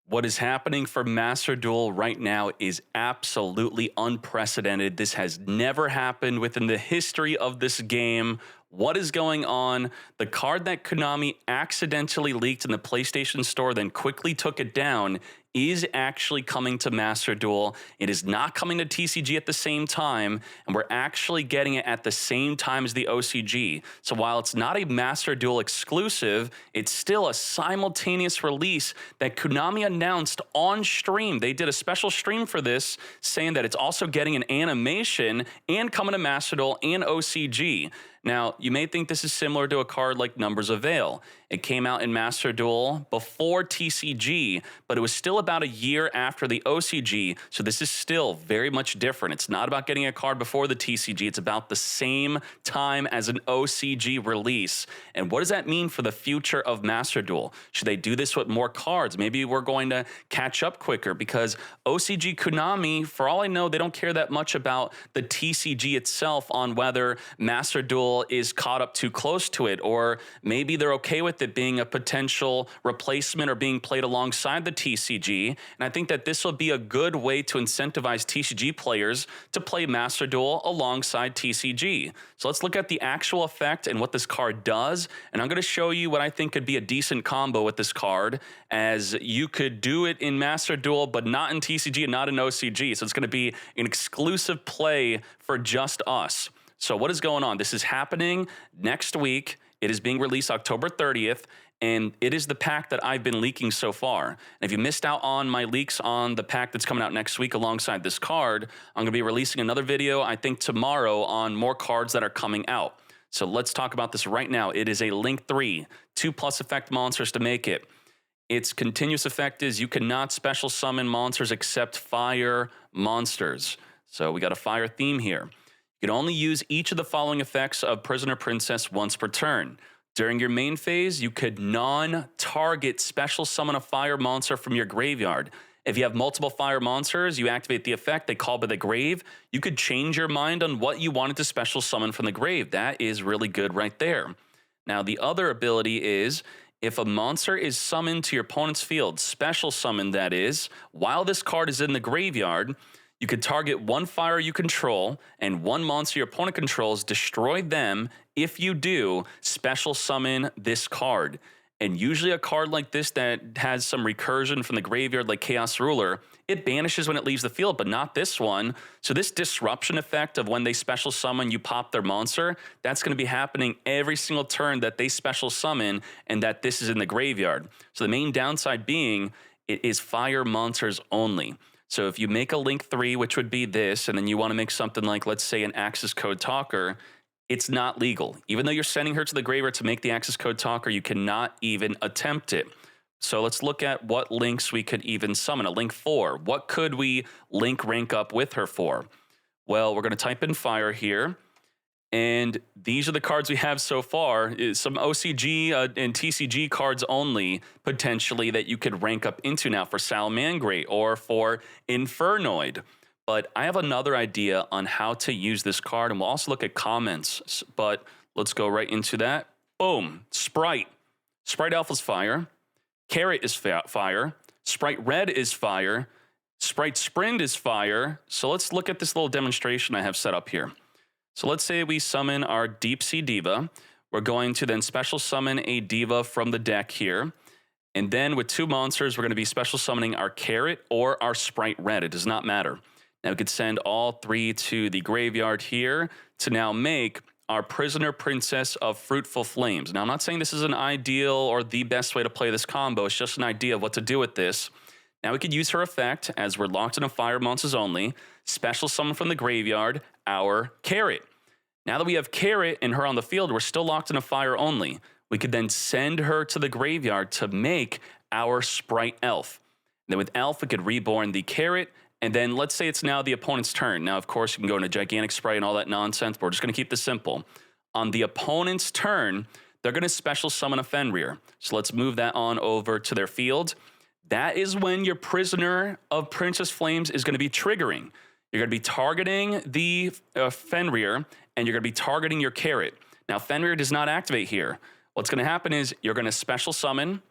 What is happening for Master Duel right now is absolutely unprecedented. This has never happened within the history of this game. What is going on? The card that Konami accidentally leaked in the PlayStation Store, then quickly took it down, is actually coming to Master Duel. It is not coming to TCG at the same time, and we're actually getting it at the same time as the OCG. So while it's not a Master Duel exclusive, it's still a simultaneous release that Konami announced on stream. They did a special stream for this, saying that it's also getting an animation and coming to Master Duel and OCG. Now, you may think this is similar to a card like Numbers of Veil. It came out in Master Duel before TCG, but it was still about a year after the OCG, so this is still very much different. It's not about getting a card before the TCG, it's about the same time as an OCG release. And what does that mean for the future of Master Duel? Should they do this with more cards? Maybe we're going to catch up quicker because OCG Konami, for all I know, they don't care that much about the TCG itself on whether Master Duel is caught up too close to it, or maybe they're okay with it being a potential replacement or being played alongside the TCG. And I think that this will be a good way to incentivize TCG players to play Master Duel alongside TCG. So let's look at the actual effect and what this card does. And I'm going to show you what I think could be a decent combo with this card, as you could do it in Master Duel, but not in TCG and not in OCG. So it's going to be an exclusive play for just us. So what is going on? This is happening next week. It is being released October 30th, and it is the pack that I've been leaking so far. And if you missed out on my leaks on the pack that's coming out next week alongside this card, I'm going to be releasing another video, I think tomorrow, on more cards that are coming out. So let's talk about this right now. It is a Link 3, 2+ effect monsters to make it. Its continuous effect is you cannot special summon monsters except fire monsters. So we got a fire theme here. You can only use each of the following effects of Prisoner Princess once per turn. During your main phase, you could non-target special summon a fire monster from your graveyard. If you have multiple fire monsters, you activate the effect, they call by the grave. You could change your mind on what you wanted to special summon from the grave. That is really good right there. Now, the other ability is, if a monster is summoned to your opponent's field, special summon that is, while this card is in the graveyard, you could target one fire you control and one monster your opponent controls, destroy them. If you do, special summon this card. And usually a card like this that has some recursion from the graveyard like Chaos Ruler, it banishes when it leaves the field, but not this one. So this disruption effect of when they special summon, you pop their monster, that's going to be happening every single turn that they special summon and that this is in the graveyard. So the main downside being, it is fire monsters only. So if you make a Link 3, which would be this, and then you want to make something like, let's say, an Access Code Talker, it's not legal. Even though you're sending her to the graveyard to make the Access Code Talker, you cannot even attempt it. So let's look at what links we could even summon. A Link 4. What could we link rank up with her for? Well, we're going to type in fire here. And these are the cards we have so far. Some OCG and TCG cards only, potentially, that you could rank up into now for Salamangreat or for Infernoid. But I have another idea on how to use this card, and we'll also look at comments. But let's go right into that. Boom. Sprite. Sprite Alpha's fire. Carrot is fire. Sprite Red is fire. Sprite Sprint is fire. So let's look at this little demonstration I have set up here. So let's say we summon our Deep Sea Diva. We're going to then special summon a Diva from the deck here. And then with two monsters, we're going to be special summoning our Carrot or our Sprite Red. It does not matter. Now we could send all three to the graveyard here to now make our Prisoner Princess of Fruitful Flames. Now I'm not saying this is an ideal or the best way to play this combo. It's just an idea of what to do with this. Now we could use her effect, as we're locked into fire monsters only, special summon from the graveyard, our Carrot. Now that we have Carrot and her on the field, we're still locked into fire only. We could then send her to the graveyard to make our Sprite Elf. Then with Elf, we could reborn the Carrot, and then let's say it's now the opponent's turn. Now, of course, you can go into Gigantic Sprite and all that nonsense, but we're just going to keep this simple. On the opponent's turn, they're going to special summon a Fenrir. So let's move that on over to their field. That is when your Prisoner of Princess Flames is going to be triggering. You're going to be targeting the Fenrir, and you're going to be targeting your Carrot. Now, Fenrir does not activate here. What's going to happen is you're going to special summon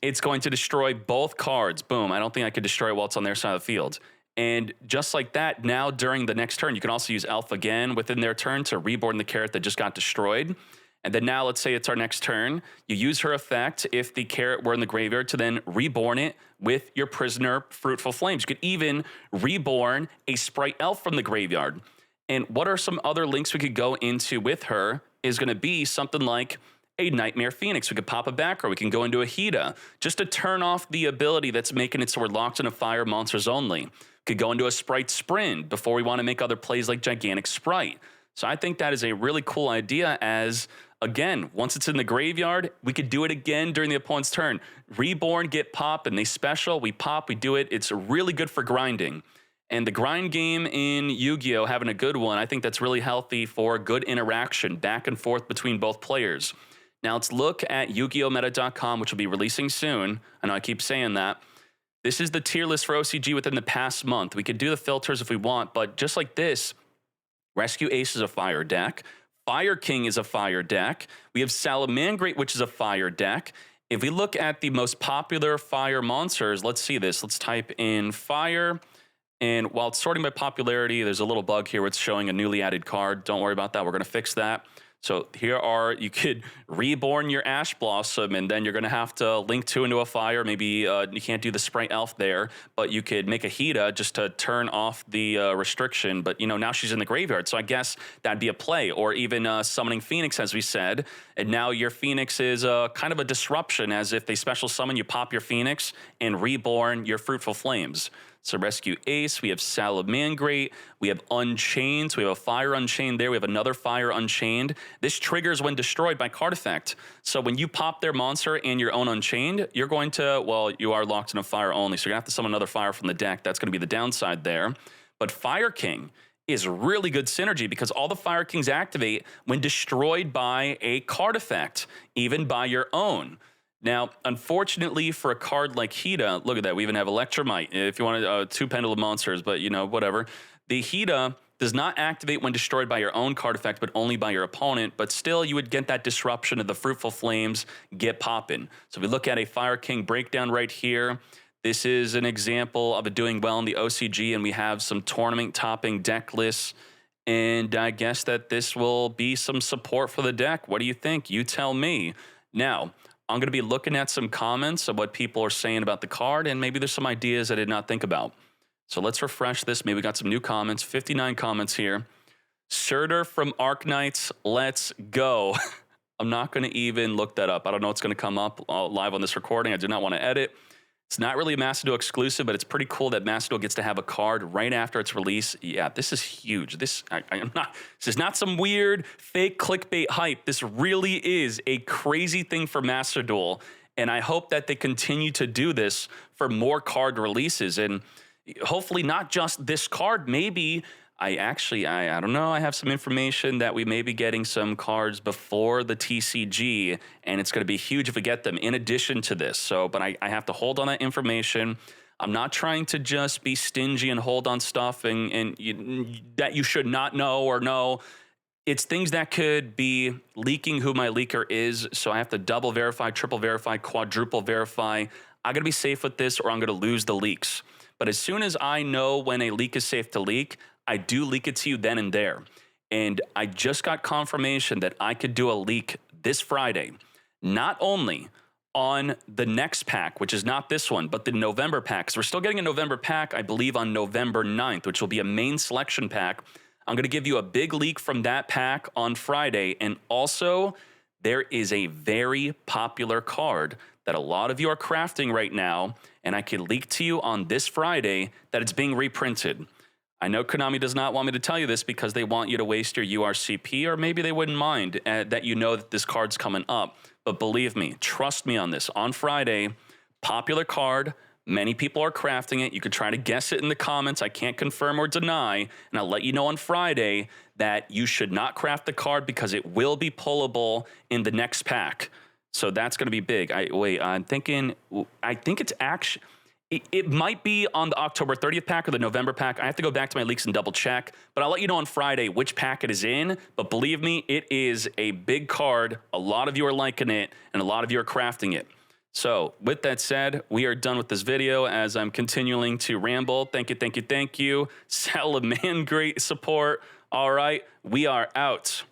it's going to destroy both cards. Boom. I don't think I could destroy it while it's on their side of the field. And just like that, now during the next turn, you can also use Elf again within their turn to reborn the carrot that just got destroyed. And then now let's say it's our next turn. You use her effect if the carrot were in the graveyard to then reborn it with your prisoner Fruitful Flames. You could even reborn a Sprite Elf from the graveyard. And what are some other links we could go into with her is going to be something like a Nightmare Phoenix. We could pop a back row. We can go into a Hida just to turn off the ability that's making it so we're locked into fire monsters only. Could go into a Sprite Sprint before we want to make other plays like Gigantic Sprite. So I think that is a really cool idea as, again, once it's in the graveyard, we could do it again during the opponent's turn. Reborn, get pop, and they special. We pop, we do it. It's really good for grinding. And the grind game in Yu-Gi-Oh! Having a good one, I think that's really healthy for good interaction back and forth between both players. Now let's look at YugiOhMeta.com, which will be releasing soon. I know I keep saying that. This is the tier list for OCG within the past month. We could do the filters if we want, but just like this, Rescue Ace is a fire deck. Fire King is a fire deck. We have Salamangrate, which is a fire deck. If we look at the most popular fire monsters, let's see this. Let's type in fire. And while it's sorting by popularity, there's a little bug here where it's showing a newly added card. Don't worry about that. We're going to fix that. So here are, you could reborn your Ash Blossom, and then you're going to have to link 2 into a fire. Maybe you can't do the Sprite Elf there, but you could make a Hida just to turn off the restriction. But, you know, now she's in the graveyard, so I guess that'd be a play. Or even summoning Phoenix, as we said. And now your Phoenix is kind of a disruption, as if they special summon, you pop your Phoenix and reborn your Fruitful Flames. So Rescue Ace, we have Salamangrate, we have Unchained, so we have a Fire Unchained there, we have another Fire Unchained. This triggers when destroyed by card effect. So when you pop their monster and your own Unchained, you're going to, well, you are locked in a fire only, so you're going to have to summon another fire from the deck. That's going to be the downside there. But Fire King is really good synergy because all the Fire Kings activate when destroyed by a card effect, even by your own. Now, unfortunately for a card like Hida, look at that, we even have Electromite, if you want 2 Pendulum Monsters, but you know, whatever. The Hida does not activate when destroyed by your own card effect, but only by your opponent, but still you would get that disruption of the Fruitful Flames get poppin'. So if we look at a Fire King breakdown right here, this is an example of it doing well in the OCG, and we have some tournament topping deck lists, and I guess that this will be some support for the deck. What do you think? You tell me. Now, I'm going to be looking at some comments of what people are saying about the card, and maybe there's some ideas I did not think about. So let's refresh this. Maybe we got some new comments. 59 comments here. Surtur from Arknights, let's go. I'm not going to even look that up. I don't know what's going to come up live on this recording. I do not want to edit. It's not really a Master Duel exclusive, but it's pretty cool that Master Duel gets to have a card right after its release. Yeah, this is huge. This is not some weird fake clickbait hype. This really is a crazy thing for Master Duel, and I hope that they continue to do this for more card releases, and hopefully not just this card. Maybe I don't know. I have some information that we may be getting some cards before the TCG, and it's going to be huge if we get them in addition to this. So, but I have to hold on that information. I'm not trying to just be stingy and hold on stuff that you should not know or know. It's things that could be leaking who my leaker is. So I have to double verify, triple verify, quadruple verify. I got to be safe with this or I'm going to lose the leaks. But as soon as I know when a leak is safe to leak, I do leak it to you then and there. And I just got confirmation that I could do a leak this Friday, not only on the next pack, which is not this one, but the November pack. So we're still getting a November pack, I believe, on November 9th, which will be a main selection pack. I'm going to give you a big leak from that pack on Friday. And also, there is a very popular card that a lot of you are crafting right now, and I could leak to you on this Friday that it's being reprinted. I know Konami does not want me to tell you this because they want you to waste your URCP, or maybe they wouldn't mind that you know that this card's coming up. But believe me, trust me on this. On Friday, popular card, many people are crafting it. You could try to guess it in the comments. I can't confirm or deny, and I'll let you know on Friday that you should not craft the card because it will be pullable in the next pack. So that's going to be big. I think it's actually... It might be on the October 30th pack or the November pack. I have to go back to my leaks and double check, but I'll let you know on Friday which pack it is in. But believe me, it is a big card. A lot of you are liking it, and a lot of you are crafting it. So with that said, we are done with this video as I'm continuing to ramble. Thank you, thank you, thank you. Salaman, great support. All right, we are out.